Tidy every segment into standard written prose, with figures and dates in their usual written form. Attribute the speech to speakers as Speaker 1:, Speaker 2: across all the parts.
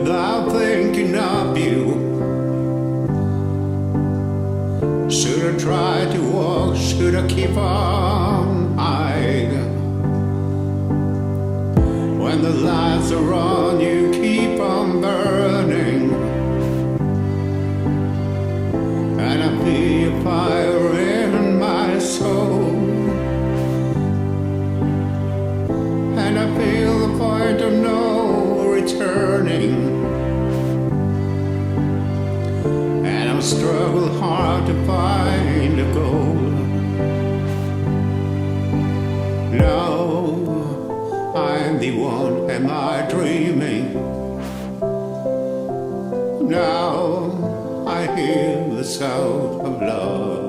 Speaker 1: without thinking of you. Should I try to walk? Should I keep on hiding? When the lights are on, you keep on burning, and I feel a fire in my soul, and I feel the point of no returning, and I struggle hard to find a goal. No, I'm the one, am I dreaming? Now I hear the sound of love.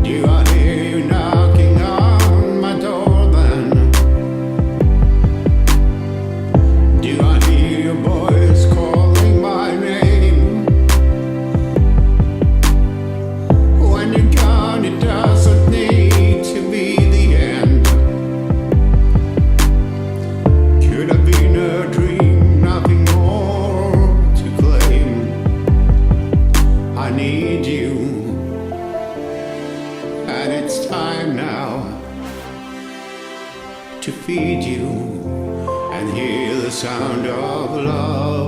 Speaker 1: Do I hear you knocking on my door then? Do I hear your voice calling my name? When you're gone, it doesn't need to be the end. Could have been a dream, nothing more to claim. I need you, and it's time now to feed you and hear the sound of love.